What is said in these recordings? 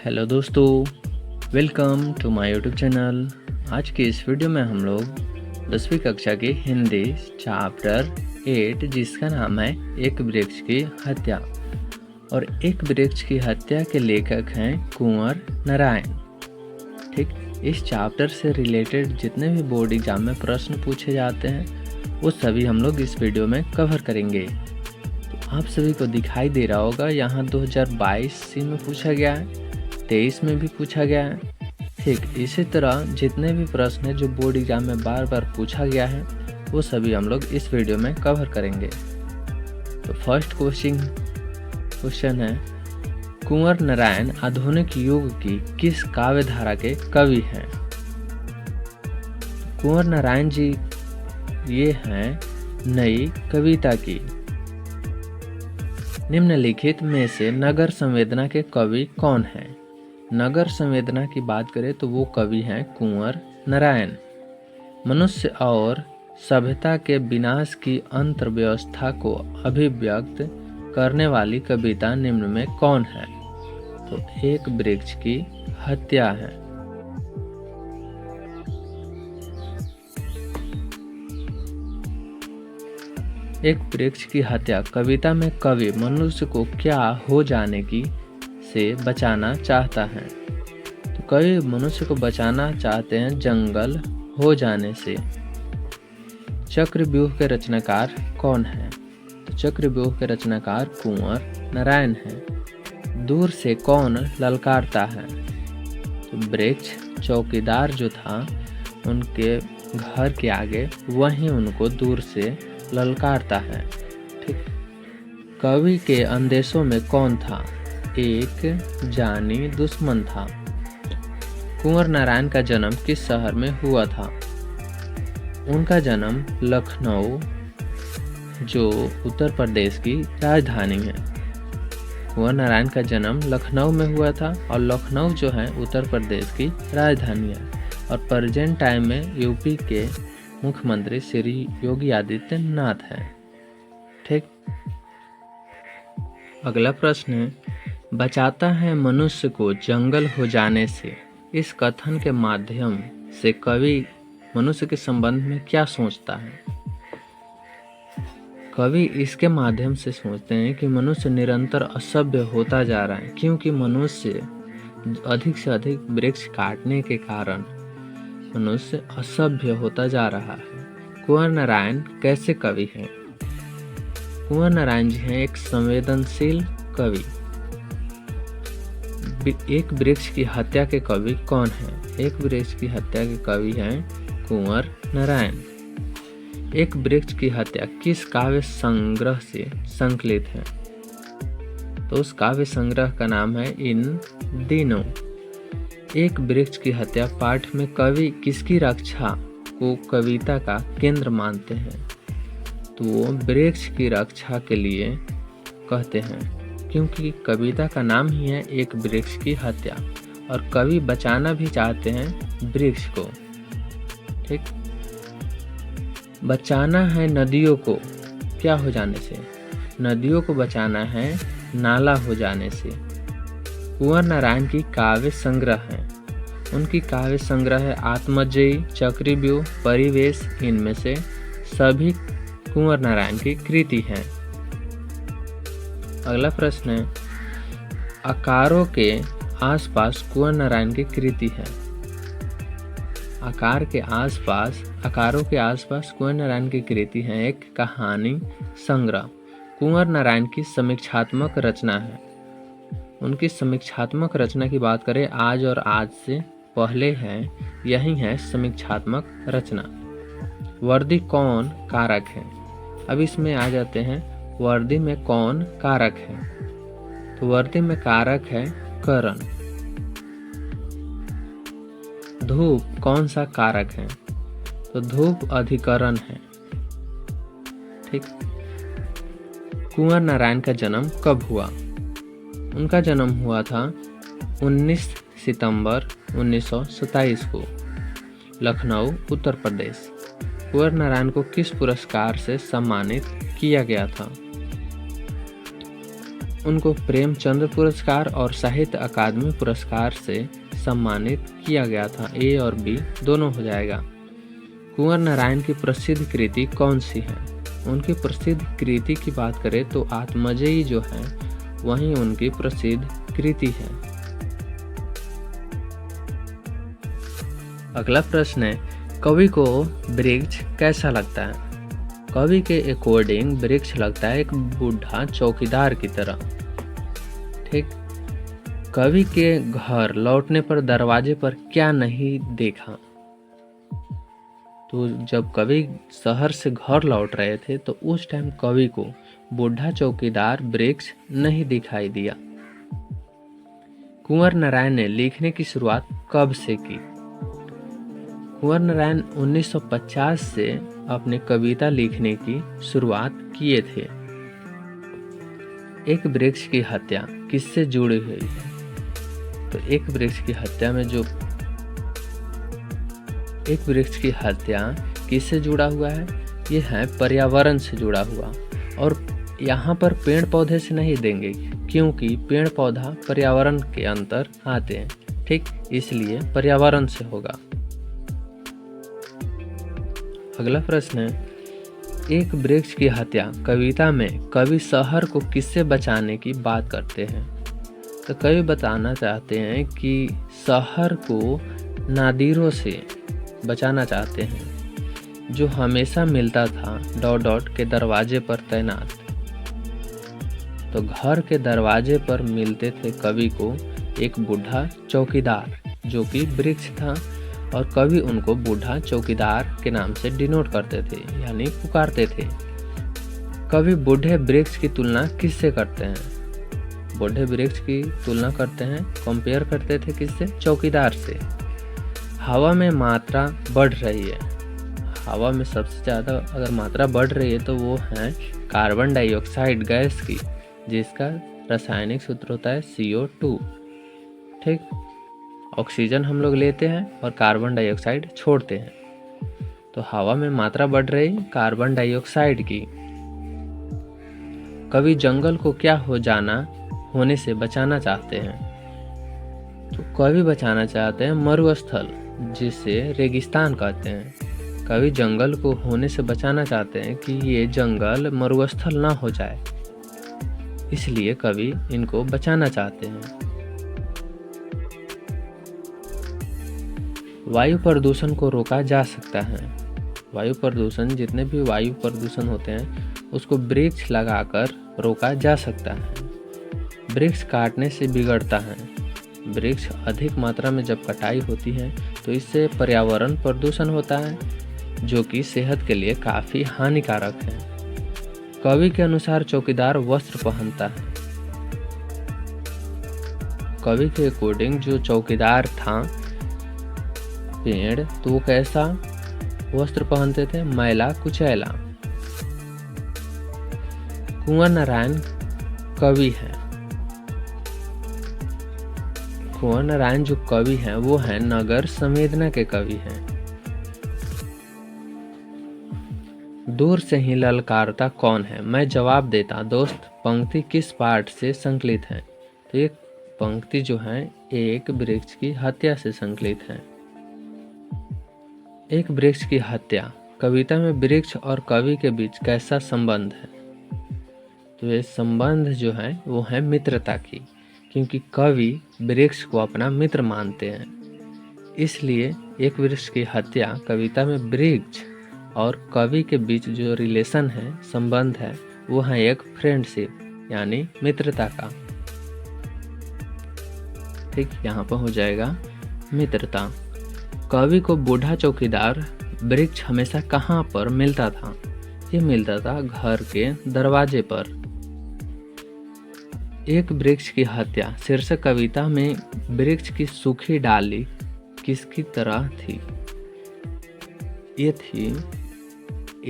Hello दोस्तों, welcome to my YouTube channel. आज के इस वीडियो में हम लोग 10वीं कक्षा की हिंदी चैप्टर 8 जिसका नाम है एक वृक्ष की हत्या और एक वृक्ष की हत्या के लेखक हैं कुंवर नारायण। ठीक, इस चैप्टर से रिलेटेड जितने भी बोर्ड एग्जाम में प्रश्न पूछे जाते हैं वो सभी हम लोग इस वीडियो में कवर करेंगे। तो आप सभी को दिखाई दे रहा होगा यहाँ 2022 में पूछा गया है, 23 में भी पूछा गया है। ठीक इसी तरह जितने भी प्रश्न हैं जो बोर्ड एग्जाम में बार बार पूछा गया है वो सभी हम लोग इस वीडियो में कवर करेंगे। तो फर्स्ट क्वेश्चन है, कुंवर नारायण आधुनिक युग की किस काव्य धारा के कवि हैं? कुंवर नारायण जी ये हैं नई कविता की। निम्नलिखित में से नगर संवेदना के कवि कौन हैं? नगर संवेदना की बात करें तो वो कवि हैं कुंवर नारायण। मनुष्य और सभ्यता के विनाश की अंतर्व्यवस्था को अभिव्यक्त करने वाली कविता निम्न में कौन है? तो एक वृक्ष की हत्या है। एक वृक्ष की हत्या कविता में कवि मनुष्य को क्या हो जाने की से बचाना चाहता है? तो कवि मनुष्य को बचाना चाहते हैं जंगल हो जाने से। चक्रव्यूह के रचनाकार कौन है? तो चक्रव्यूह के रचनाकार कुंवर नारायण हैं। दूर से कौन ललकारता है? तो वृक्ष चौकीदार जो था उनके घर के आगे वहीं उनको दूर से ललकारता है। ठीक, कवि के अंदेशों में कौन था? एक जानी दुश्मन था। कुंवर नारायण का जन्म किस शहर में हुआ था? उनका जन्म लखनऊ जो उत्तर प्रदेश की राजधानी है। कुंवर नारायण का जन्म लखनऊ में हुआ था और लखनऊ जो है उत्तर प्रदेश की राजधानी है और प्रेजेंट टाइम में यूपी के मुख्यमंत्री श्री योगी आदित्यनाथ हैं। ठीक, अगला प्रश्न है, बचाता है मनुष्य को जंगल हो जाने से। इस कथन के माध्यम से कवि मनुष्य के संबंध में क्या सोचता है? कवि इसके माध्यम से सोचते हैं कि मनुष्य निरंतर असभ्य होता जा रहा है क्योंकि मनुष्य अधिक से अधिक वृक्ष काटने के कारण मनुष्य असभ्य होता जा रहा है। कुंवर नारायण कैसे कवि हैं? कुंवर नारायण जी हैं एक संवेदनशील कवि। एक वृक्ष की हत्या के कवि कौन हैं? एक वृक्ष की हत्या के कवि हैं कुंवर नारायण। एक वृक्ष की हत्या किस काव्य संग्रह से संकलित है? तो उस काव्य संग्रह का नाम है इन दिनों। एक वृक्ष की हत्या पाठ में कवि किसकी रक्षा को कविता का केंद्र मानते हैं? तो वो वृक्ष की रक्षा के लिए कहते हैं क्योंकि कविता का नाम ही है एक वृक्ष की हत्या और कवि बचाना भी चाहते हैं वृक्ष को। ठीक, बचाना है नदियों को क्या हो जाने से? नदियों को बचाना है नाला हो जाने से। कुंवर नारायण की काव्य संग्रह है। उनकी काव्य संग्रह है आत्मजयी, चक्रव्यूह, परिवेश। इनमें से सभी कुंवर नारायण की कृति हैं। अगला प्रश्न है, आकारों के आसपास कुंवर नारायण की कृति है। आकारों के आसपास कुंवर नारायण की कृति है एक कहानी संग्रह। कुंवर नारायण की समीक्षात्मक रचना है। उनकी समीक्षात्मक रचना की बात करें आज और आज से पहले है, यही है समीक्षात्मक रचना। वर्दी कौन कारक है? अब इसमें आ जाते हैं वर्दी में कौन कारक है। तो वर्दी में कारक है करण। धूप कौन सा कारक है? तो धूप अधिकरण है। ठीक, कुंवर नारायण का जन्म कब हुआ? उनका जन्म हुआ था 19 सितंबर 1927 को, लखनऊ उत्तर प्रदेश। कुंवर नारायण को किस पुरस्कार से सम्मानित किया गया था? उनको प्रेमचंद पुरस्कार और साहित्य अकादमी पुरस्कार से सम्मानित किया गया था। ए और बी दोनों हो जाएगा। कुंवर नारायण की प्रसिद्ध कृति कौन सी है? उनकी प्रसिद्ध कृति की बात करें तो आत्मजयी जो है वही उनकी प्रसिद्ध कृति है। अगला प्रश्न है, कवि को वृक्ष कैसा लगता है? कवि के अकॉर्डिंग वृक्ष लगता है एक बूढ़ा चौकीदार की तरह। ठीक। कवि के घर लौटने पर दरवाजे पर क्या नहीं देखा? तो जब कवि शहर से घर लौट रहे थे तो उस टाइम कवि को बूढ़ा चौकीदार वृक्ष नहीं दिखाई दिया। कुंवर नारायण ने लिखने की शुरुआत कब से की? कुंवर नारायण 1950 से अपने कविता लिखने की शुरुआत किए थे। एक वृक्ष की हत्या किससे जुड़ी हुई है? तो एक वृक्ष की हत्या किससे जुड़ा हुआ है? ये है पर्यावरण से जुड़ा हुआ। और यहाँ पर पेड़ पौधे से नहीं देंगे क्योंकि पेड़ पौधा पर्यावरण के अंतर आते हैं। ठीक, इसलिए पर्यावरण से होगा। अगला प्रश्न है, एक वृक्ष की हत्या कविता में कवि शहर को किससे बचाने की बात करते हैं? तो कवि बताना चाहते हैं कि शहर को नादिरों से बचाना चाहते हैं जो हमेशा मिलता था ... के दरवाजे पर तैनात। तो घर के दरवाजे पर मिलते थे कवि को एक बूढ़ा चौकीदार जो कि वृक्ष था और कवि उनको बूढ़ा चौकीदार के नाम से डिनोट करते थे यानी पुकारते थे। कवि बूढ़े वृक्ष की तुलना किससे करते हैं? बूढ़े वृक्ष की तुलना करते हैं, कंपेयर करते थे किससे? चौकीदार से। हवा में मात्रा बढ़ रही है। हवा में सबसे ज़्यादा अगर मात्रा बढ़ रही है तो वो है कार्बन डाइऑक्साइड गैस की, जिसका रासायनिक सूत्र होता है CO2। ठीक, ऑक्सीजन हम लोग लेते हैं और कार्बन डाइऑक्साइड छोड़ते हैं। तो हवा में मात्रा बढ़ रही कार्बन डाइऑक्साइड की। कवि जंगल को क्या होने से बचाना चाहते हैं? तो कवि बचाना चाहते हैं मरुस्थल, जिसे रेगिस्तान कहते हैं। कवि जंगल को होने से बचाना चाहते हैं कि ये जंगल मरुस्थल ना हो जाए, इसलिए कवि इनको बचाना चाहते हैं। वायु प्रदूषण को रोका जा सकता है। वायु प्रदूषण, जितने भी वायु प्रदूषण होते हैं उसको वृक्ष लगाकर रोका जा सकता है। वृक्ष काटने से बिगड़ता है। वृक्ष अधिक मात्रा में जब कटाई होती है तो इससे पर्यावरण प्रदूषण होता है जो कि सेहत के लिए काफ़ी हानिकारक है। कवि के अनुसार चौकीदार वस्त्र पहनता है। कवि के अकॉर्डिंग जो चौकीदार था पेड़, तो वो कैसा वस्त्र पहनते थे? मैला कुचैला। कुंवर नारायण कवि हैं। कुंवर नारायण जो कवि हैं वो हैं नगर संवेदना के कवि हैं। दूर से ही ललकारता कौन है? मैं जवाब देता दोस्त, पंक्ति किस पाठ से संकलित है? तो ये पंक्ति जो है एक वृक्ष की हत्या से संकलित है। एक वृक्ष की हत्या कविता में वृक्ष और कवि के बीच कैसा संबंध है? तो ये संबंध जो है वो है मित्रता की, क्योंकि कवि वृक्ष को अपना मित्र मानते हैं। इसलिए एक वृक्ष की हत्या कविता में वृक्ष और कवि के बीच जो रिलेशन है, संबंध है, वो है एक फ्रेंडशिप यानी मित्रता का। ठीक, यहाँ पर हो जाएगा मित्रता। कवि को बूढ़ा चौकीदार वृक्ष हमेशा कहाँ पर मिलता था? ये मिलता था घर के दरवाजे पर। एक वृक्ष की हत्या शीर्षक कविता में वृक्ष की सूखी डाली किसकी तरह थी? ये थी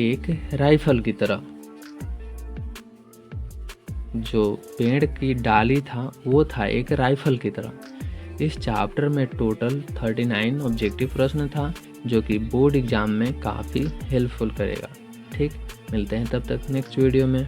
एक राइफल की तरह। जो पेड़ की डाली था वो था एक राइफल की तरह। इस चैप्टर में टोटल 39 ऑब्जेक्टिव प्रश्न था जो कि बोर्ड एग्जाम में काफ़ी हेल्पफुल करेगा। ठीक, मिलते हैं तब तक नेक्स्ट वीडियो में।